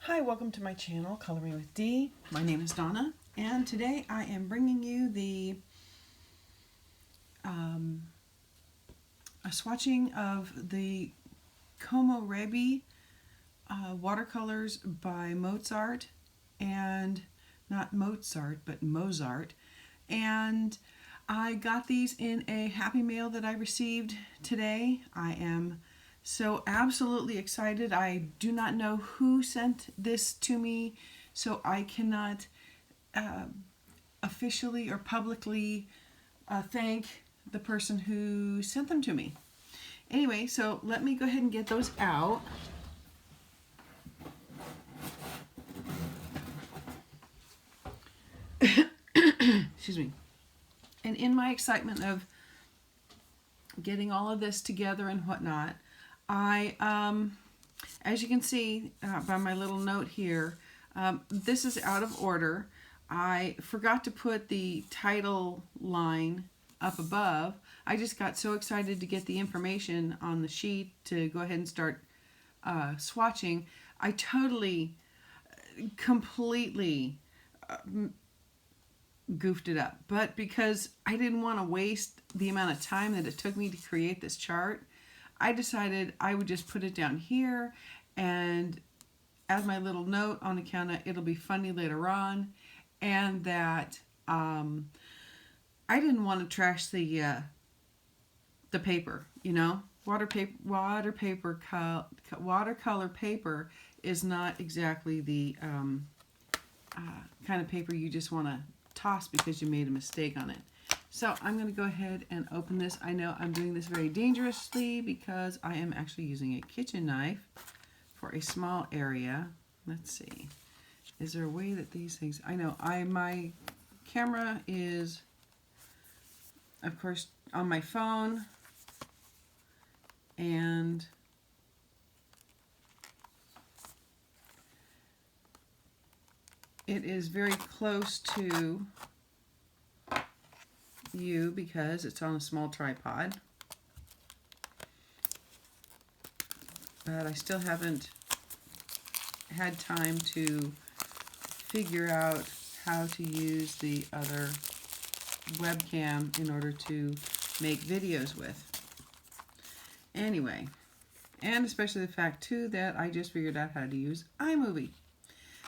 Hi, welcome to my channel, Coloring with Dee. My name is Donna, and today I am bringing you a swatching of the Komorebi watercolors by MozArt, and not Mozart, but MozArt. And I got these in a happy mail that I received today. I am so absolutely excited. I do not know who sent this to me, so I cannot officially or publicly thank the person who sent them to me. Anyway, so let me go ahead and get those out. Excuse me. And in my excitement of getting all of this together and whatnot, I, as you can see by my little note here, this is out of order. I forgot to put the title line up above. I just got so excited to get the information on the sheet to go ahead and start swatching. I totally, completely goofed it up. But because I didn't want to waste the amount of time that it took me to create this chart, I decided I would just put it down here and as my little note on account of it'll be funny later on, and that I didn't want to trash the paper, you know. Watercolor paper is not exactly the kind of paper you just want to toss because you made a mistake on it. So I'm going to go ahead and open this. I know I'm doing this very dangerously because I am actually using a kitchen knife for a small area. Let's see. Is there a way that these things... I know my camera is, of course, on my phone, and it is very close to you because it's on a small tripod, but I still haven't had time to figure out how to use the other webcam in order to make videos with. Anyway, and especially the fact too that I just figured out how to use iMovie.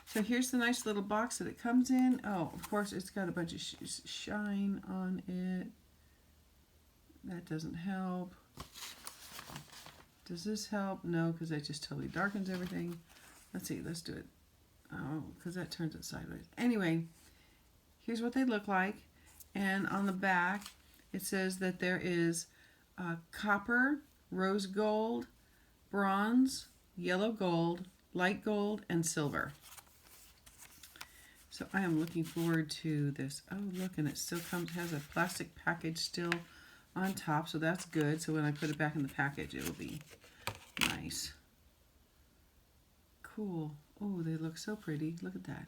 So here's the nice little box that it comes in. Oh, of course, it's got a bunch of shine on it. That doesn't help. Does this help? No, because that just totally darkens everything. Let's see, let's do it. Oh, because that turns it sideways. Anyway, here's what they look like. And on the back, it says that there is copper, rose gold, bronze, yellow gold, light gold, and silver. So I am looking forward to this. Oh, look, and it still has a plastic package still on top, so that's good. So when I put it back in the package, it will be nice. Cool. Oh, they look so pretty. Look at that.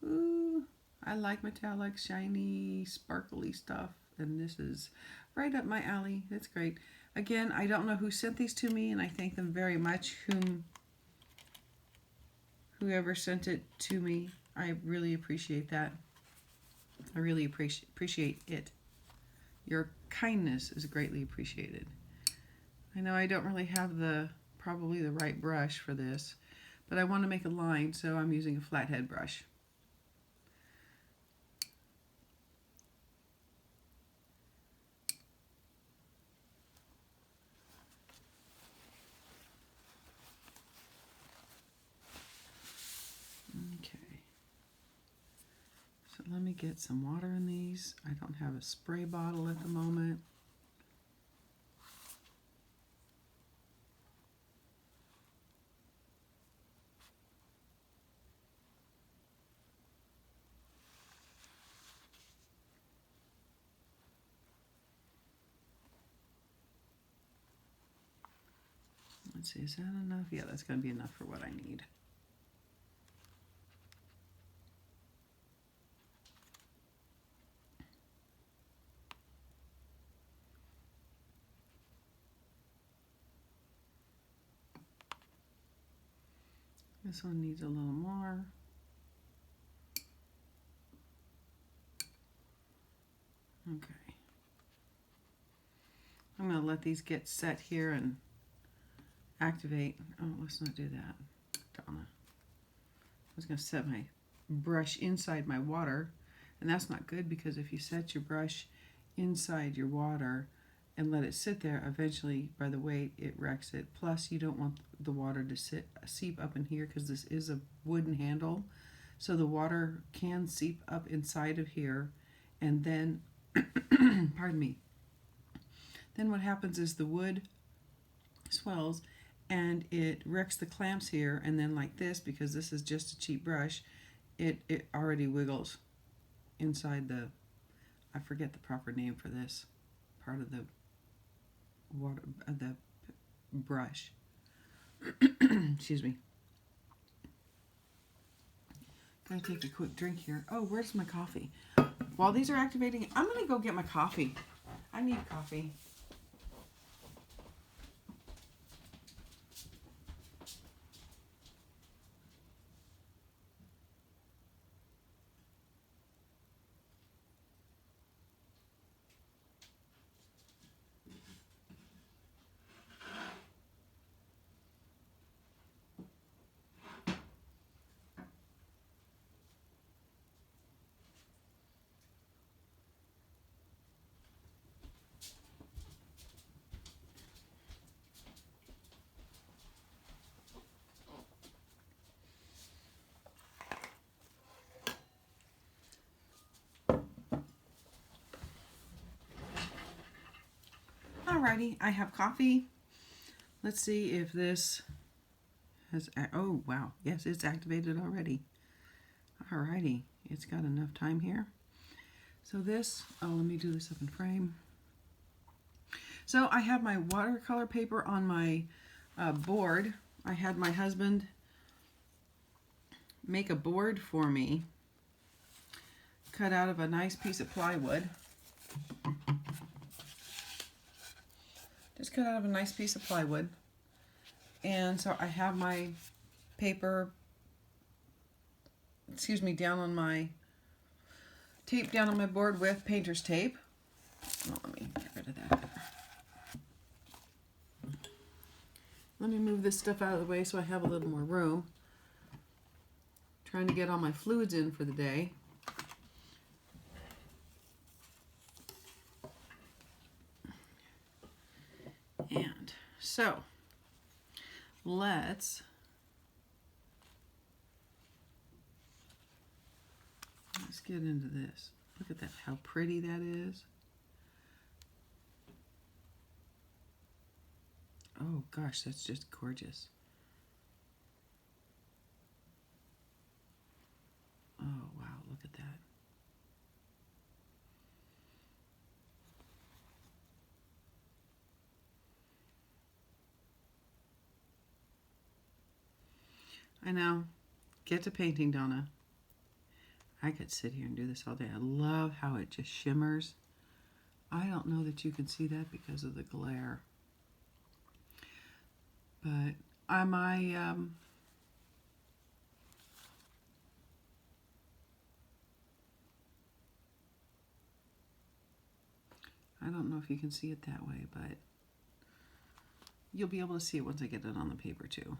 Ooh, I like metallic, shiny, sparkly stuff, and this is right up my alley. That's great. Again, I don't know who sent these to me, and I thank them very much. Whoever sent it to me, I really appreciate that. I really appreciate it. Your kindness is greatly appreciated. I know I don't really have probably the right brush for this, but I want to make a line, so I'm using a flathead brush. Okay. So let me get some water in these. I don't have a spray bottle at the moment. Let's see, is that enough? Yeah, that's going to be enough for what I need. This one needs a little more. Okay. I'm going to let these get set here and activate. Oh, let's not do that, Donna. I was going to set my brush inside my water, and that's not good because if you set your brush inside your water and let it sit there, eventually by the weight it wrecks it. Plus you don't want the water to seep up in here because this is a wooden handle, so the water can seep up inside of here, and then pardon me, then what happens is the wood swells and it wrecks the clamps here, and then like this, because this is just a cheap brush, it already wiggles inside the, I forget the proper name for this part of the water of the brush. Excuse me. Gotta take a quick drink here. Oh, where's my coffee? While these are activating, I'm gonna go get my coffee. I need coffee. Alrighty, I have coffee. Let's see if this has, oh wow, yes, it's activated already. Alrighty, it's got enough time here. So this, oh, let me do this up in frame. So I have my watercolor paper on my board. I had my husband make a board for me, cut out of a nice piece of plywood. Just cut out of a nice piece of plywood. And so I have my paper, down on my tape down on my board with painter's tape. Oh, let me get rid of that. Let me move this stuff out of the way so I have a little more room. Trying to get all my fluids in for the day. And so let's get into this. Look at that, how pretty that is. Oh gosh, that's just gorgeous. Oh wow, look at that. I know. Get to painting, Donna. I could sit here and do this all day. I love how it just shimmers. I don't know that you can see that because of the glare. But I don't know if you can see it that way, but you'll be able to see it once I get it on the paper too.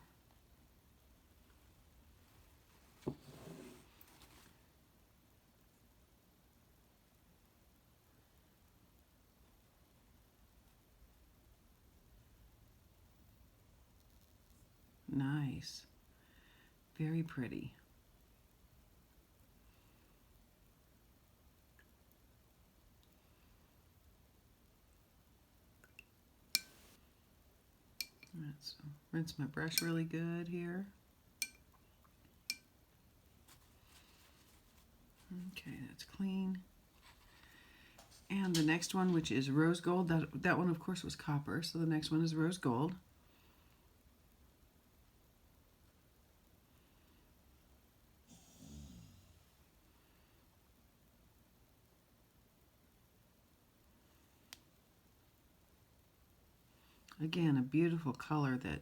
Nice. Very pretty. Let's rinse my brush really good here. Okay, that's clean. And the next one, which is rose gold, that one of course was copper, so the next one is rose gold. Again, a beautiful color that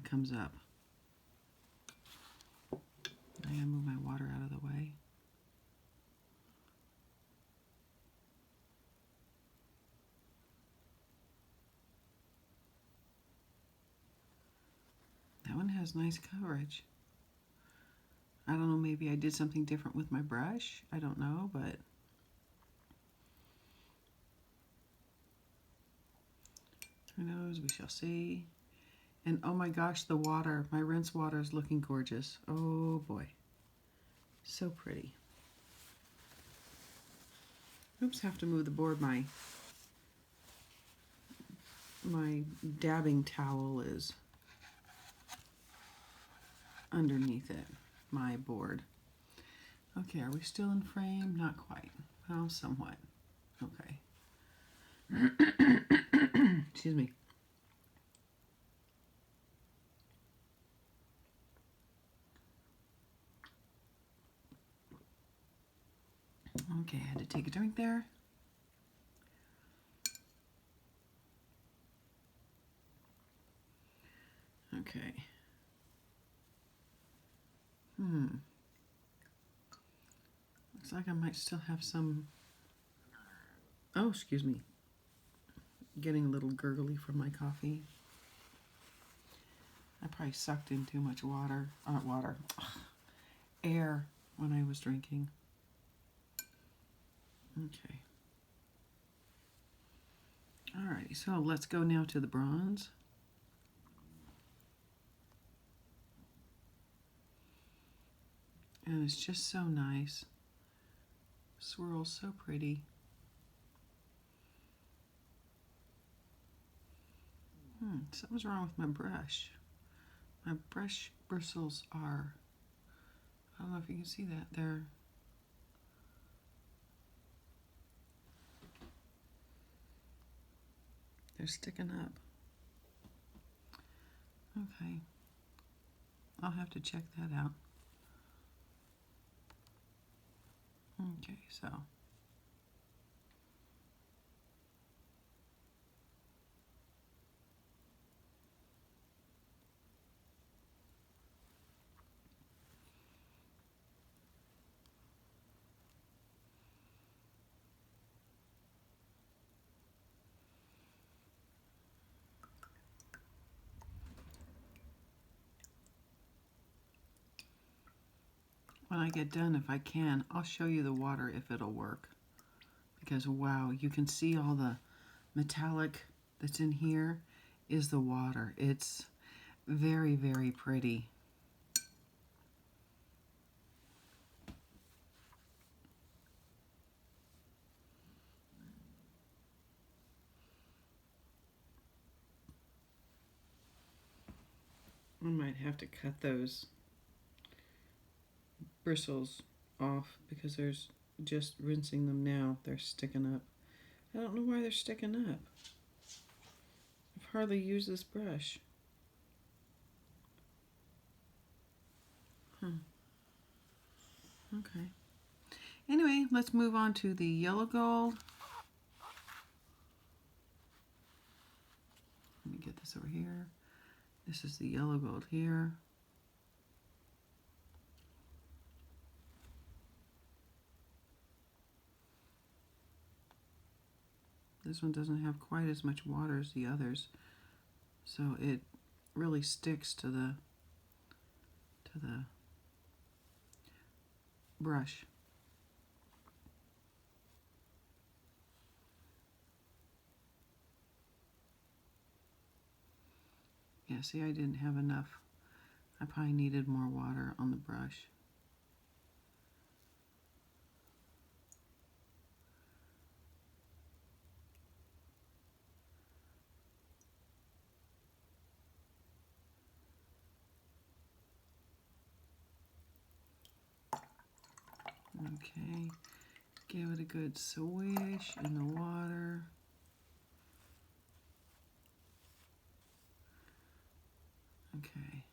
comes up. I gotta move my water out of the way. That one has nice coverage. I don't know, maybe I did something different with my brush. I don't know, but who knows? We shall see. And oh my gosh, the water, my rinse water is looking gorgeous. Oh boy, so pretty. Oops, have to move the board. My dabbing towel is underneath it, my board. Okay, are we still in frame? Not quite. Well, somewhat. Okay. Excuse me. Okay, I had to take a drink there. Okay. Looks like I might still have some... Oh, excuse me. Getting a little gurgly from my coffee. I probably sucked in too much water. Air when I was drinking. Okay. Alrighty, so let's go now to the bronze. And it's just so nice. Swirls so pretty. Something's wrong with my brush. My brush bristles are, I don't know if you can see that, they're sticking up. Okay. I'll have to check that out. Okay, so. When I get done, if I can, I'll show you the water if it'll work. Because wow, you can see all the metallic that's in here is the water. It's very, very pretty. I might have to cut those bristles off because there's just rinsing them now. They're sticking up. I don't know why they're sticking up. I've hardly used this brush. Okay. Anyway, let's move on to the yellow gold. Let me get this over here. This is the yellow gold here. This one doesn't have quite as much water as the others, so it really sticks to the brush. Yeah, see, I didn't have enough. I probably needed more water on the brush. Okay, give it a good swish in the water. Okay.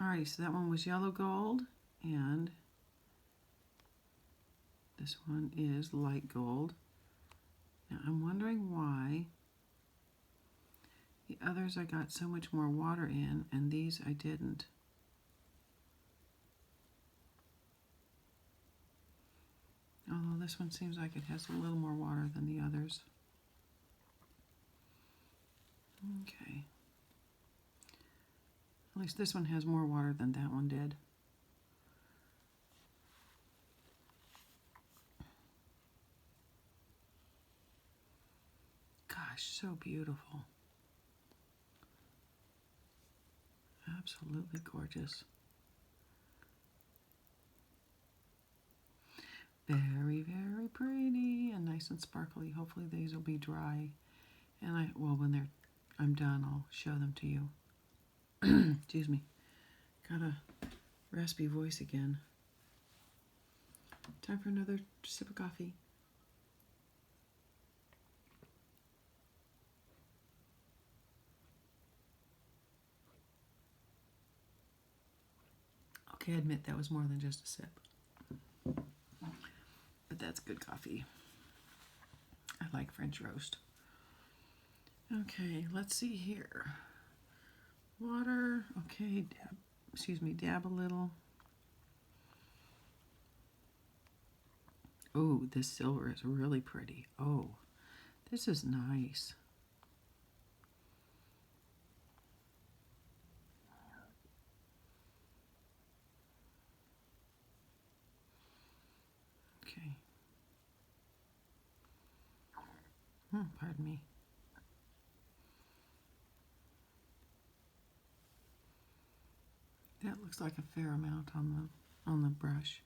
Alright, so that one was yellow gold, and this one is light gold. Now I'm wondering why the others I got so much more water in, and these I didn't. this one seems like it has a little more water than the others. Okay. At least this one has more water than that one did. Gosh, so beautiful. Absolutely gorgeous. Very, very pretty and nice and sparkly. Hopefully these will be dry. And when I'm done, I'll show them to you. Excuse me. Got a raspy voice again. Time for another sip of coffee. Okay, I admit that was more than just a sip. But that's good coffee. I like French roast. Okay, let's see here. Water, okay, dab a little. Oh, this silver is really pretty. Oh, this is nice. Okay. Pardon me. That looks like a fair amount on the brush.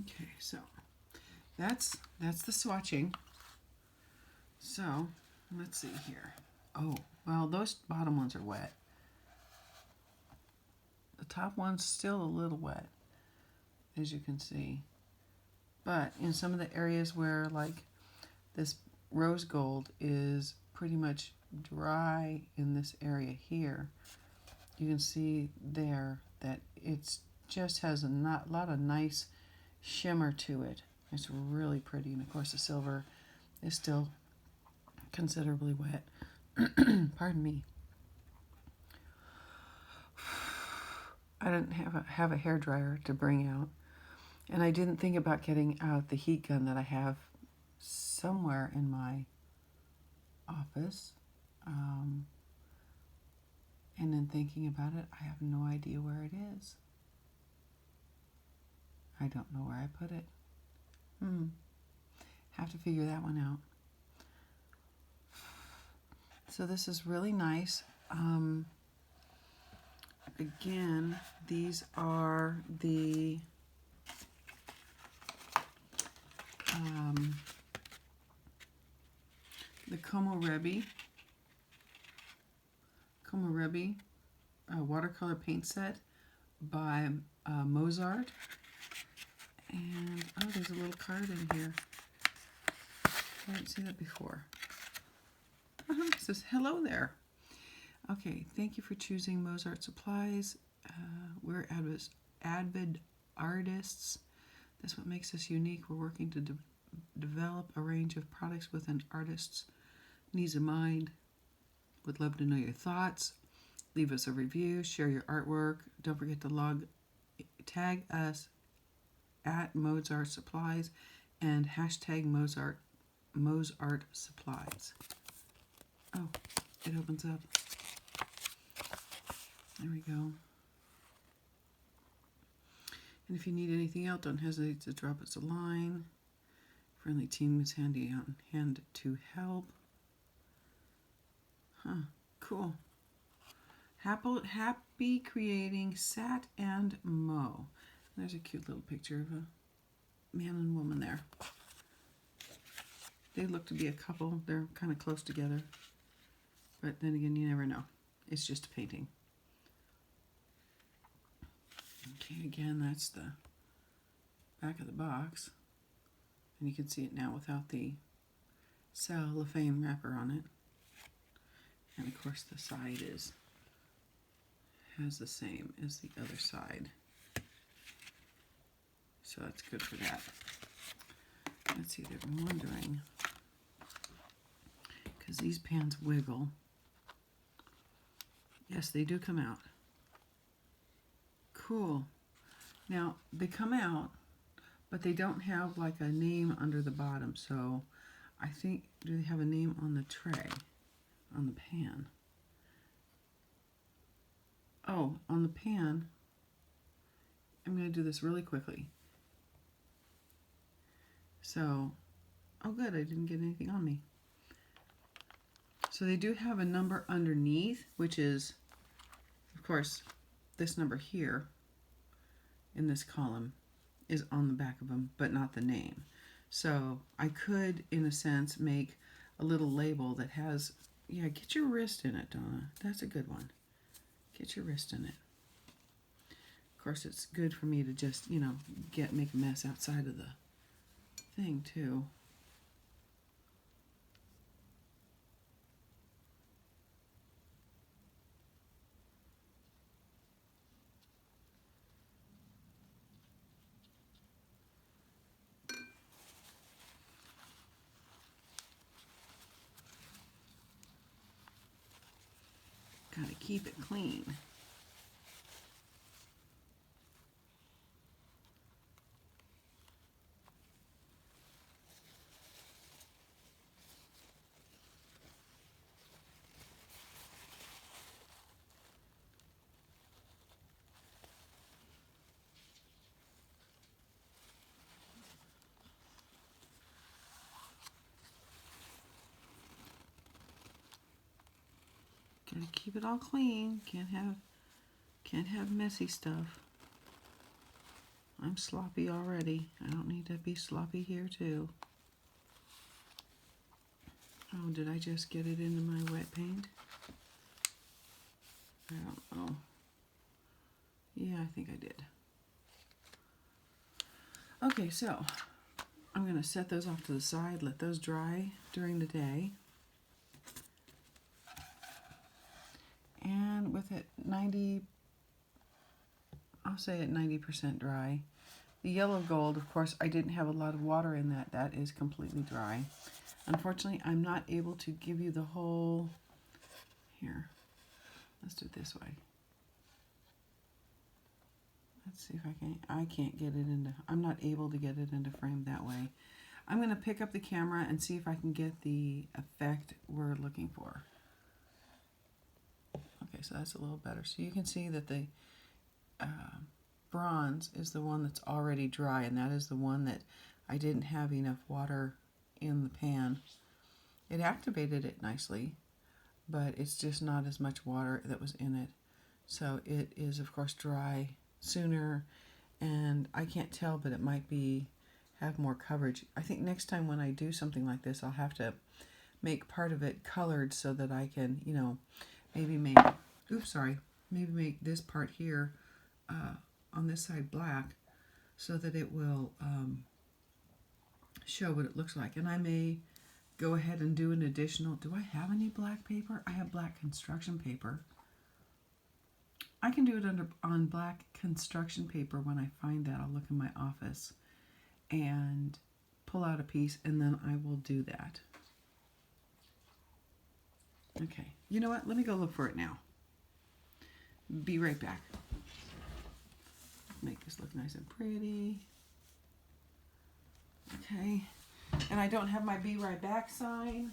Okay, so that's the swatching. So let's see here. Oh, well, those bottom ones are wet. The top one's still a little wet, as you can see. But in some of the areas where, like, this rose gold is pretty much dry in this area here, you can see there that it's just has a lot of nice shimmer to it. It's really pretty. And of course the silver is still considerably wet. Pardon me. I didn't have a hair dryer to bring out, and I didn't think about getting out the heat gun that I have somewhere in my office. And then thinking about it, I have no idea where it is. I don't know where I put it. Have to figure that one out. So this is really nice. Again, these are the Komorebi watercolor paint set by MozArt. And oh, there's a little card in here. I haven't seen that before. It says, hello there. Okay, thank you for choosing MozArt Supplies. We're avid artists. That's what makes us unique. We're working to develop a range of products with an artist's needs in mind. Would love to know your thoughts. Leave us a review, share your artwork. Don't forget to tag us at MozArt Supplies and hashtag MozArt Supplies. Oh, it opens up. There we go. And if you need anything else, don't hesitate to drop us a line. Friendly team is handy on hand to help. Cool. Happy creating Sat and Mo. There's a cute little picture of a man and woman there. They look to be a couple. They're kind of close together. But then again, you never know. It's just a painting. Okay, again, that's the back of the box. And you can see it now without the cellophane wrapper on it. And of course the side has the same as the other side. So that's good for that. Let's see, they're wondering, because these pans wiggle. Yes, they do come out. Cool. Now, they come out, but they don't have like a name under the bottom. So I think, do they have a name on the tray, on the pan? Oh, on the pan, I'm going to do this really quickly. So, oh good, I didn't get anything on me. So they do have a number underneath, which is, of course, this number here in this column is on the back of them, but not the name. So I could, in a sense, make a little label that has, yeah, get your wrist in it, Donna. That's a good one. Get your wrist in it. Of course, it's good for me to just, you know, make a mess outside of the thing too. Gotta keep it clean. Gotta keep it all clean. Can't have messy stuff. I'm sloppy already. I don't need to be sloppy here too. Oh, did I just get it into my wet paint? I don't know. Yeah, I think I did. Okay, so I'm going to set those off to the side, let those dry during the day. And with it 90, I'll say at 90% dry. The yellow gold, of course, I didn't have a lot of water in that. That is completely dry. Unfortunately, I'm not able to give you the whole, here, let's do it this way. Let's see if I can't get it into, I'm not able to get it into frame that way. I'm going to pick up the camera and see if I can get the effect we're looking for. Okay, so that's a little better. So you can see that the bronze is the one that's already dry, and that is the one that I didn't have enough water in the pan. It activated it nicely, but it's just not as much water that was in it. So it is, of course, dry sooner, and I can't tell, but it might have more coverage. I think next time when I do something like this, I'll have to make part of it colored so that I can, you know, maybe make this part here on this side black so that it will show what it looks like. And I may go ahead and do an additional, do I have any black paper? I have black construction paper. I can do it on black construction paper when I find that. I'll look in my office and pull out a piece, and then I will do that. Okay, you know what? Let me go look for it now. Be right back. Make this look nice and pretty. Okay, and I don't have my be right back sign.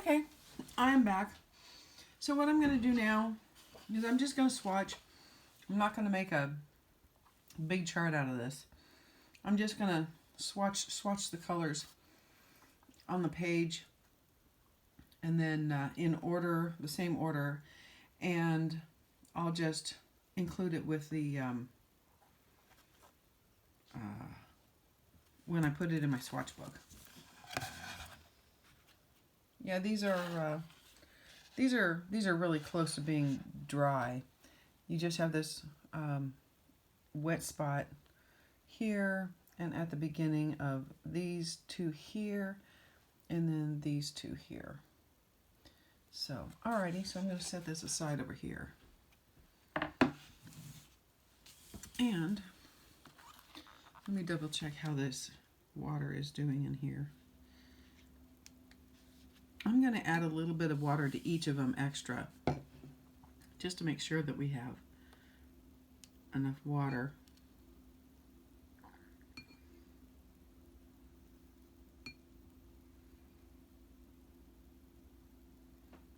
Okay, I'm back. So what I'm going to do now is I'm just going to swatch. I'm not going to make a big chart out of this. I'm just going to swatch the colors on the page, and then in order, the same order, and I'll just include it with the when I put it in my swatch book. Yeah, these are really close to being dry. You just have this wet spot here and at the beginning of these two here, and then these two here. So, alrighty, so I'm going to set this aside over here. And let me double check how this water is doing in here. I'm going to add a little bit of water to each of them extra, just to make sure that we have enough water.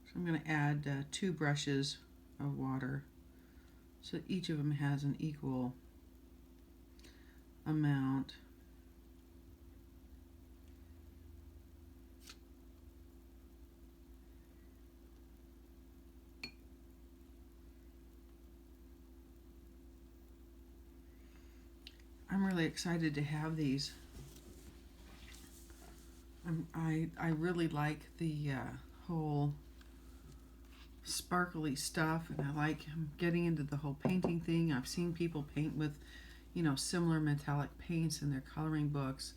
So I'm going to add 2 brushes of water, so each of them has an equal amount. I'm really excited to have these. I really like the whole sparkly stuff, and I like getting into the whole painting thing. I've seen people paint with, you know, similar metallic paints in their coloring books,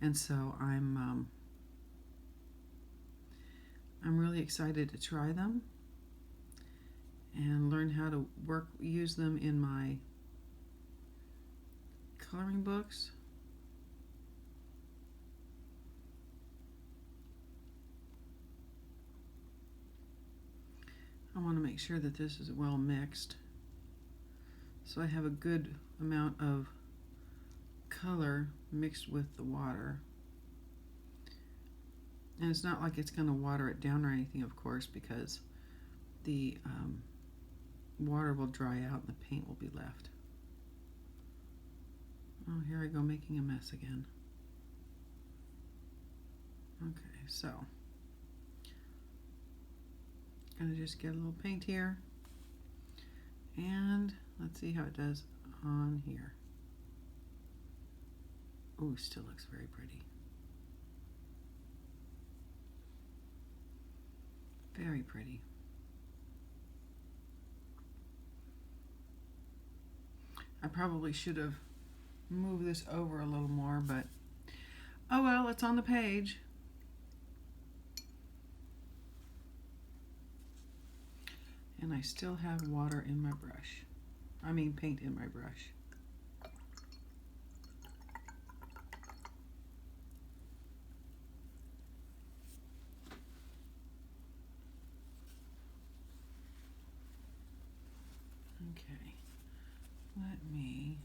and so I'm really excited to try them and learn how to use them in my coloring books. I want to make sure that this is well mixed, so I have a good amount of color mixed with the water. And it's not like it's going to water it down or anything, of course, because the water will dry out and the paint will be left. Oh, here I go making a mess again. Okay, so gonna just get a little paint here, and let's see how it does on here. Oh, still looks very pretty. Very pretty. I probably should have moved this over a little more, but oh well, it's on the page. And I still have water in my brush. I mean paint in my brush. Okay, let me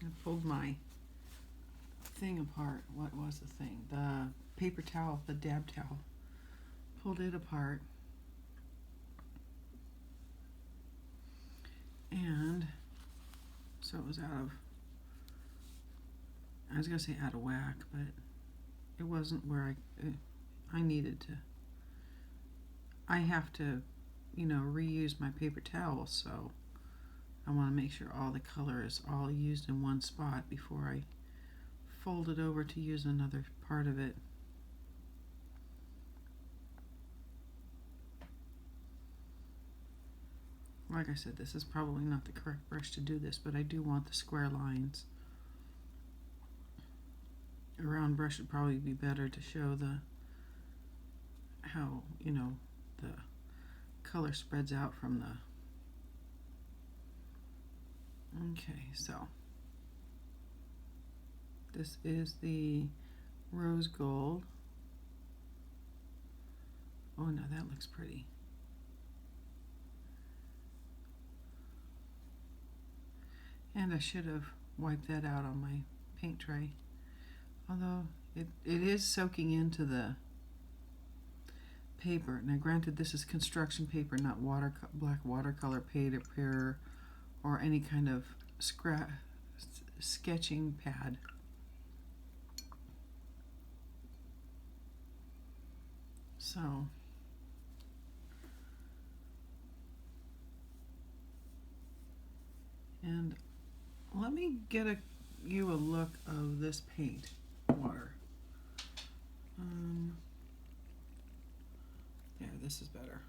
I pulled my thing apart. What was the thing? The paper towel, the dab towel. Pulled it apart. And so it was I was going to say out of whack, but it wasn't where I needed to. I have to, you know, reuse my paper towel, so I want to make sure all the color is all used in one spot before I fold it over to use another part of it. Like I said, this is probably not the correct brush to do this, but I do want the square lines. A round brush would probably be better to show how, you know, the color spreads out from the. Okay, so this is the rose gold. Oh no, that looks pretty. And I should have wiped that out on my paint tray. Although it is soaking into the paper. Now granted, this is construction paper, not black watercolor paper or any kind of sketching pad. So and let me get you a look of this paint water. Yeah, this is better.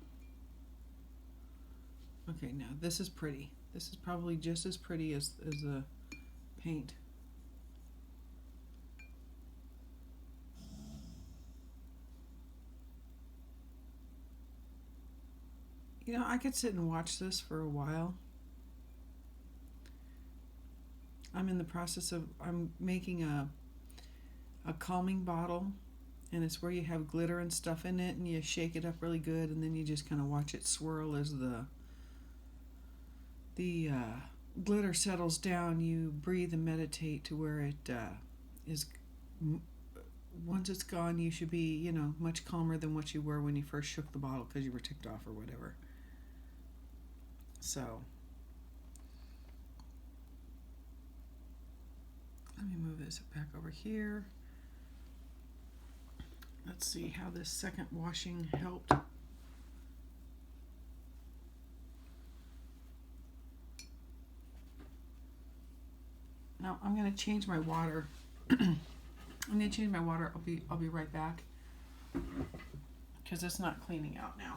Okay, now this is pretty. This is probably just as pretty as the paint. You know, I could sit and watch this for a while. I'm in the process of, I'm making a calming bottle, and it's where you have glitter and stuff in it and you shake it up really good, and then you just kind of watch it swirl as the glitter settles down. You breathe and meditate to where it is. Once it's gone, you should be, you know, much calmer than what you were when you first shook the bottle because you were ticked off or whatever. So let me move this back over here. Let's see how this second washing helped. Now I'm going to change my water. I'm going to change my water. I'll be right back because it's not cleaning out now.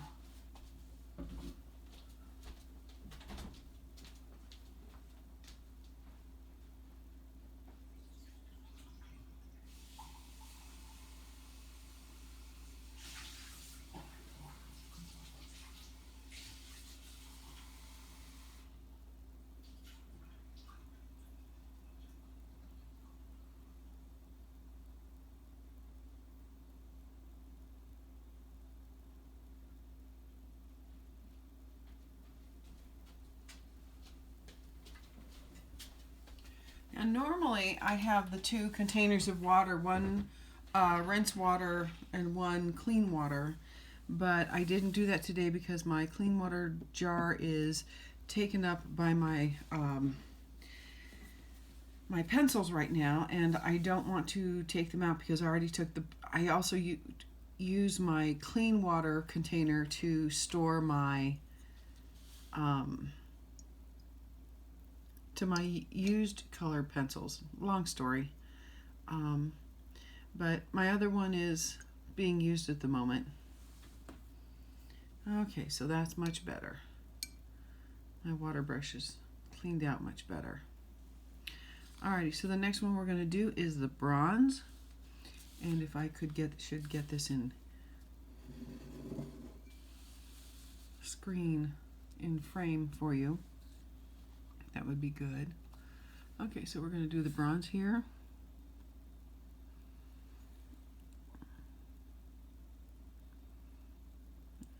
And normally I have the two containers of water, one rinse water and one clean water, but I didn't do that today because my clean water jar is taken up by my my pencils right now, and I don't want to take them out because I already took I also use my clean water container to store my to my used colored pencils. Long story. But my other one is being used at the moment. Okay, so that's much better. My water brush is cleaned out much better. Alrighty, so the next one we're going to do is the bronze. And if I should get this in frame for you, that would be good. Okay, so we're going to do the bronze here.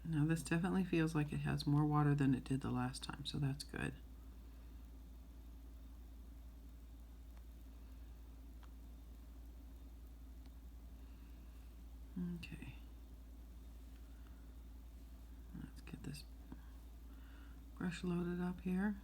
Now this definitely feels like it has more water than it did the last time, so that's good. Okay. Let's get this brush loaded up here.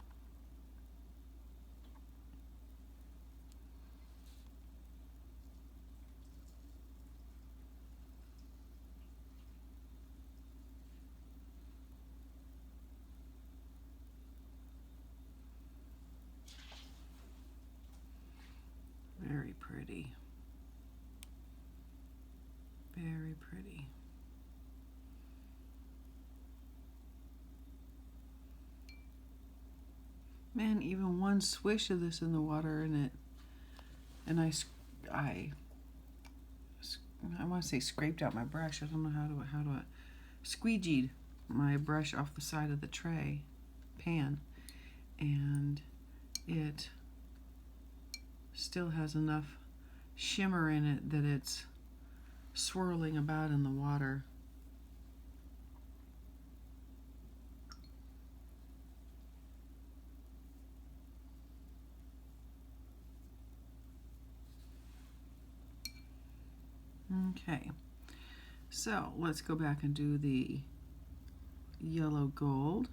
Very pretty. Very pretty. Man, even one swish of this in the water and I want to say scraped out my brush. I don't know how to squeegeed my brush off the side of the pan, and it still has enough shimmer in it that it's swirling about in the water. Okay, so let's go back and do the yellow gold.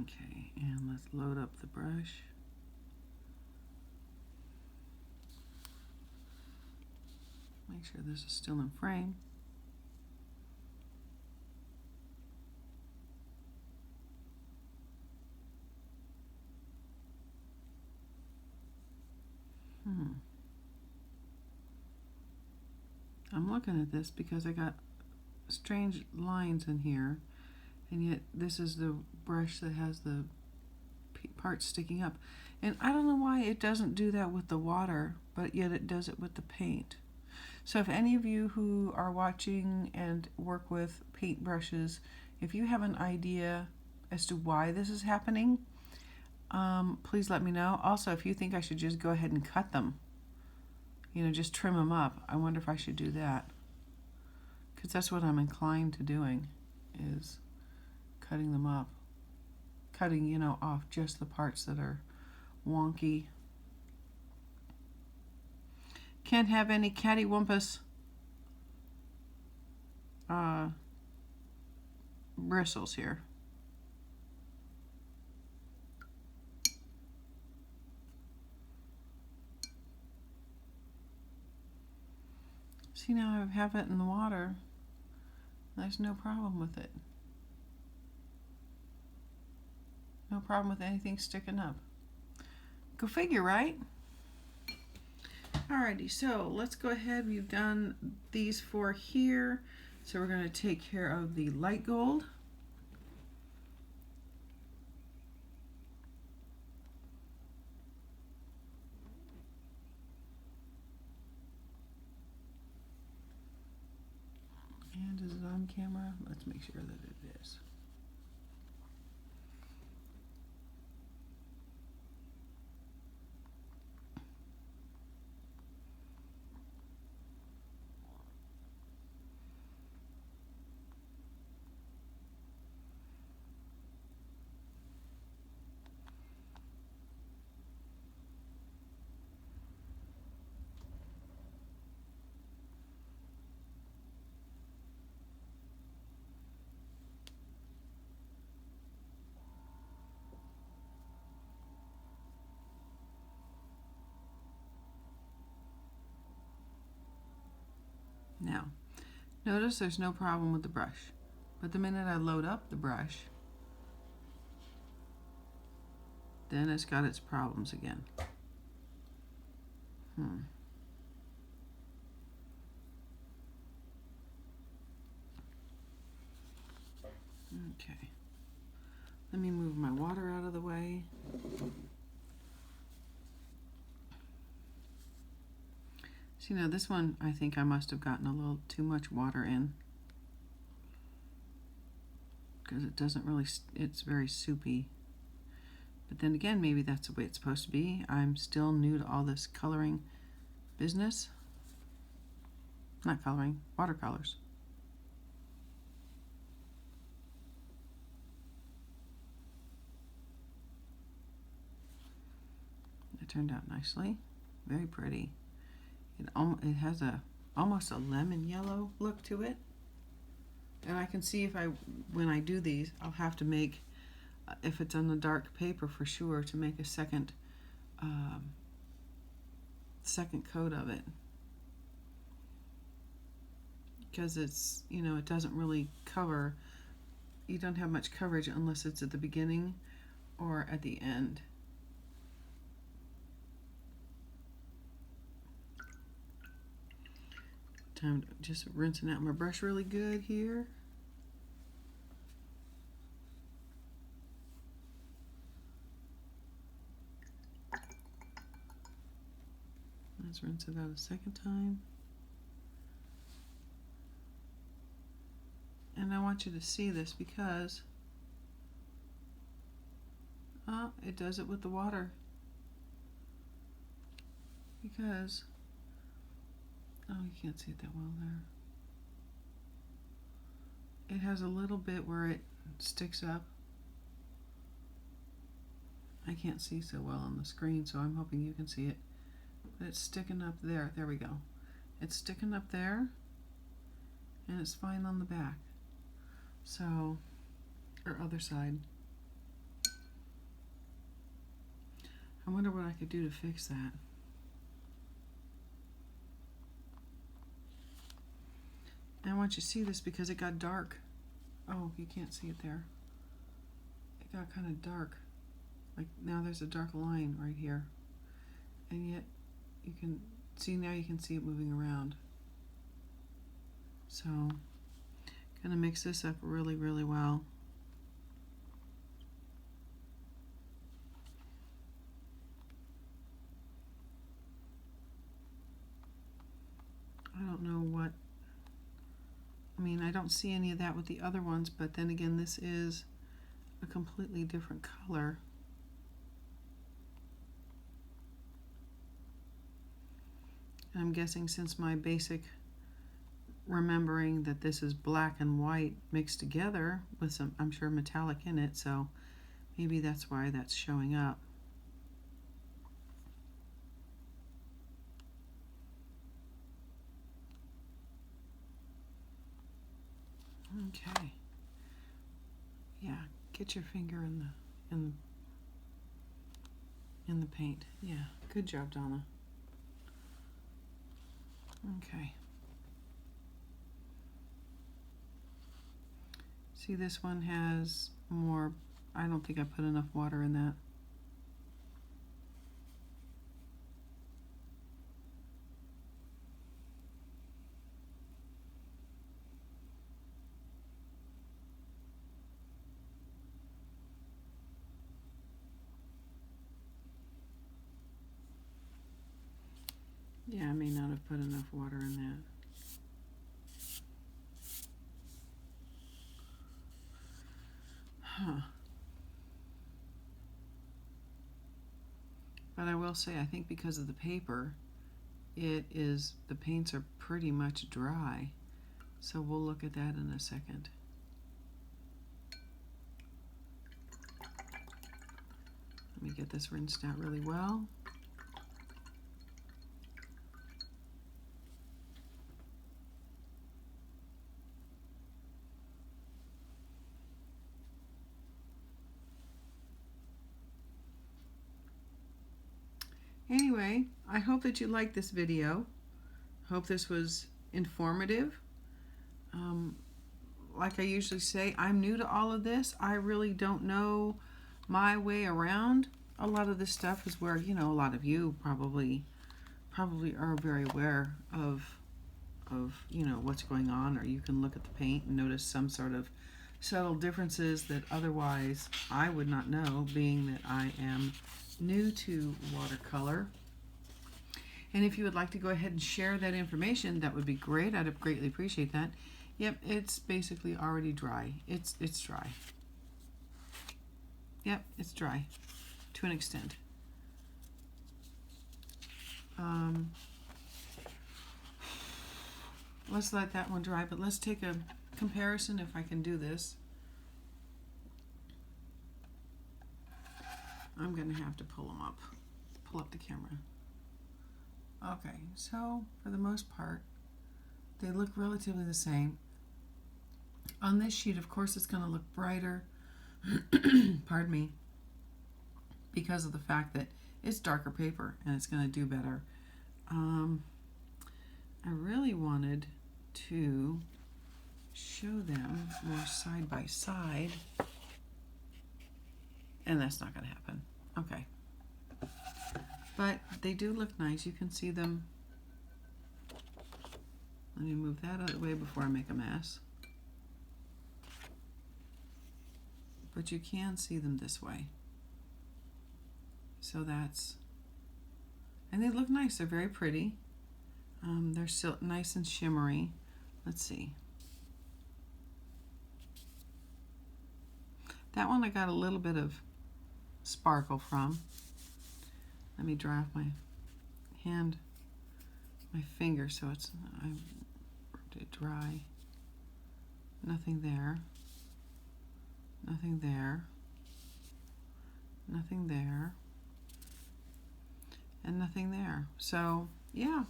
Okay, and let's load up the brush. Make sure this is still in frame. I'm looking at this because I got strange lines in here, and yet this is the brush that has the parts sticking up. And I don't know why it doesn't do that with the water, but yet it does it with the paint. So if any of you who are watching and work with paint brushes, if you have an idea as to why this is happening, please let me know. Also, if you think I should just go ahead and cut them, you know, just trim them up, I wonder if I should do that. Because that's what I'm inclined to doing, is cutting them up. Cutting, you know, off just the parts that are wonky. Can't have any cattywampus bristles here. See, now I have it in the water. There's no problem with it. No problem with anything sticking up. Go figure, right? Alrighty, so let's go ahead. We've done these four here. So we're going to take care of the light gold. And is it on camera? Let's make sure that it is. Now, notice there's no problem with the brush, but the minute I load up the brush, then it's got its problems again. Okay. Let me move my water out of the way. See, now this one, I think I must have gotten a little too much water in, because it doesn't really, it's very soupy. But then again, maybe that's the way it's supposed to be. I'm still new to all this coloring business. Not coloring, watercolors. It turned out nicely. Very pretty. It has almost a lemon yellow look to it. And I can see if when I do these, I'll have to make, if it's on the dark paper for sure, to make a second coat of it. Because it's, you know, it doesn't really cover, you don't have much coverage unless it's at the beginning or at the end. Time to just rinsing out my brush really good here. Let's rinse it out a second time. And I want you to see this because it does it with the water. Because, oh, you can't see it that well there. It has a little bit where it sticks up. I can't see so well on the screen, so I'm hoping you can see it. But it's sticking up there. There we go. It's sticking up there, and it's fine on the back. So, or other side. I wonder what I could do to fix that. And I want you to see this because it got dark. Oh, you can't see it there. It got kind of dark. Like now there's a dark line right here. And yet you can see, now you can see it moving around. So, gonna mix this up really, really well. I don't know what, I mean, I don't see any of that with the other ones, but then again, this is a completely different color. And I'm guessing since my basic remembering that this is black and white mixed together with some, I'm sure, metallic in it, so maybe that's why that's showing up. Okay. Yeah, get your finger in the paint. Yeah, good job, Donna. Okay. See, this one has more, I don't think I put enough water in that. Yeah, I may not have put enough water in that. Huh. But I will say, I think because of the paper, the paints are pretty much dry. So we'll look at that in a second. Let me get this rinsed out really well. Anyway, I hope that you liked this video. Hope this was informative. Like I usually say, I'm new to all of this. I really don't know my way around. A lot of this stuff is where, you know, a lot of you probably are very aware of you know, what's going on, or you can look at the paint and notice some sort of subtle differences that otherwise I would not know, being that I am new to watercolor. And if you would like to go ahead and share that information, that would be great. I'd greatly appreciate that. Yep, it's basically already dry. It's dry. Yep, it's dry to an extent. Let's let that one dry, but let's take a comparison if I can do this. I'm going to have to pull up the camera. Okay, so for the most part, they look relatively the same. On this sheet, of course, it's going to look brighter, pardon me, because of the fact that it's darker paper and it's going to do better. I really wanted to show them more side by side, and that's not going to happen. Okay. But they do look nice. You can see them. Let me move that out of the way before I make a mess. But you can see them this way. So that's, and they look nice. They're very pretty. They're still nice and shimmery. Let's see. That one I got a little bit of sparkle from. Let me dry off my hand, my finger, so it's, I rubbed it dry. Nothing there. Nothing there. Nothing there. And nothing there. So, yeah,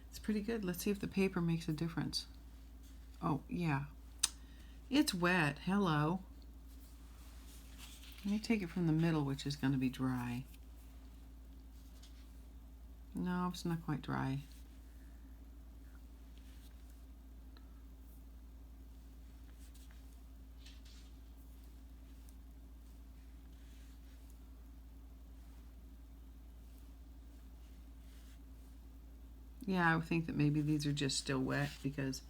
it's pretty good. Let's see if the paper makes a difference. Oh, yeah. It's wet. Hello. Let me take it from the middle, which is going to be dry. No, it's not quite dry. Yeah, I would think that maybe these are just still wet because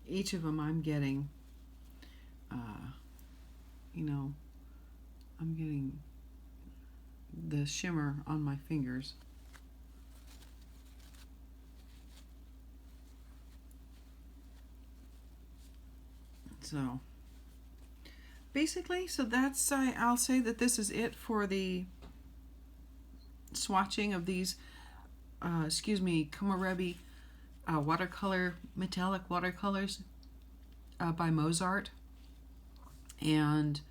each of them I'm getting, you know, I'm getting the shimmer on my fingers. So basically, so that's, I'll say that this is it for the swatching of these, Komorebi metallic watercolors by MozArt. And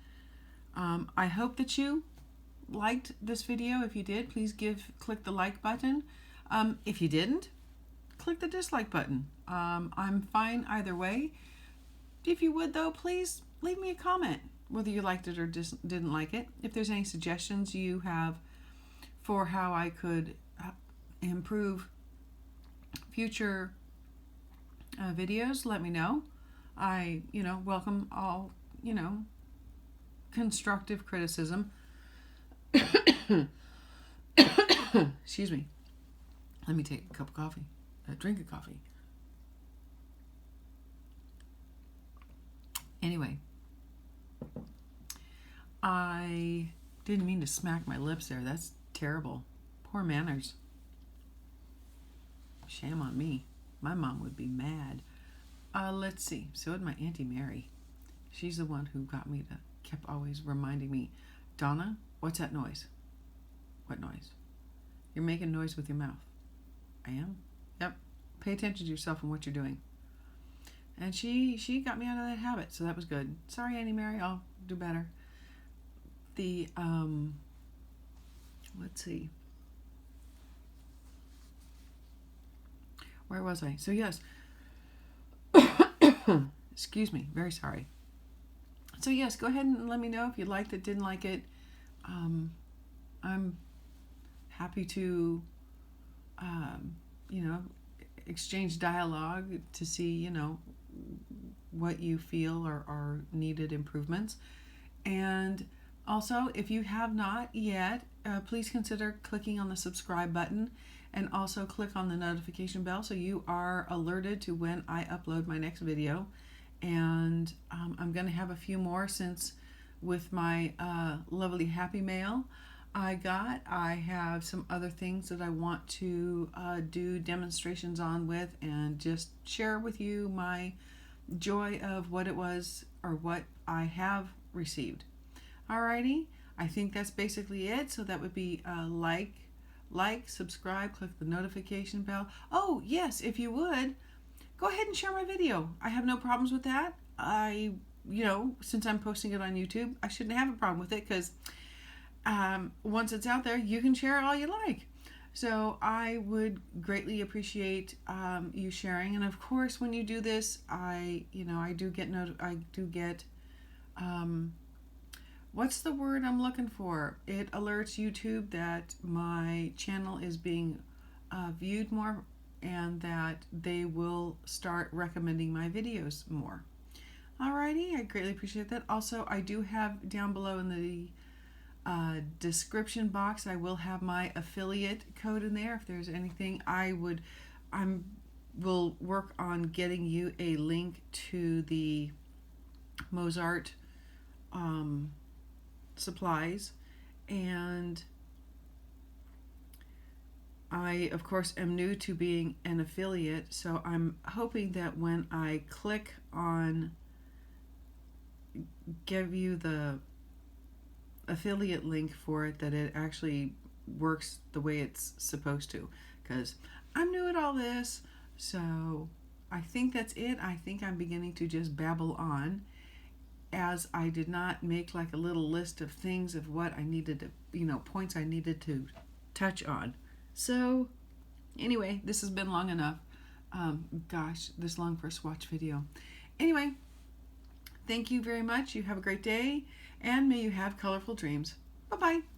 I hope that you liked this video. If you did, please click the like button. If you didn't, click the dislike button. I'm fine either way. If you would, though, please leave me a comment whether you liked it or didn't like it. If there's any suggestions you have for how I could improve future videos, let me know. I, welcome all, constructive criticism. Excuse me. Let me take a cup of coffee, a drink of coffee. Anyway, I didn't mean to smack my lips there. That's terrible. Poor manners. Shame on me. My mom would be mad. Let's see. So would my Auntie Mary. She's the one who got me to, kept always reminding me, Donna, what's that noise? What noise? You're making noise with your mouth. I am? Yep. Pay attention to yourself and what you're doing. And she got me out of that habit, so that was good. Sorry, Auntie Mary, I'll do better. The, let's see. Where was I? So yes. Excuse me, very sorry. So yes, go ahead and let me know if you liked it, didn't like it. I'm happy to, exchange dialogue to see, what you feel are needed improvements. And also, if you have not yet, please consider clicking on the subscribe button and also click on the notification bell so you are alerted to when I upload my next video. And I'm going to have a few more since with my lovely Happy Mail I have some other things that I want to do demonstrations on with and just share with you my joy of what it was or what I have received. Alrighty, I think that's basically it. So that would be like, subscribe, click the notification bell. Oh yes, if you would, go ahead and share my video. I have no problems with that. Since I'm posting it on YouTube, I shouldn't have a problem with it because once it's out there, you can share it all you like. So I would greatly appreciate you sharing. And of course, when you do this, I do get what's the word I'm looking for? It alerts YouTube that my channel is being viewed more and that they will start recommending my videos more. Alrighty, I greatly appreciate that. Also, I do have down below in the description box, I will have my affiliate code in there. If there's anything, I will work on getting you a link to the MozArt supplies. And I, of course, am new to being an affiliate, so I'm hoping that when I click on give you the affiliate link for it that it actually works the way it's supposed to, because I'm new at all this. So I think that's it. I think I'm beginning to just babble on, as I did not make like a little list of things of what I needed to, points I needed to touch on. So anyway, this has been long enough. Gosh, this long for a swatch video. Anyway, thank you very much. You have a great day, and may you have colorful dreams. Bye-bye.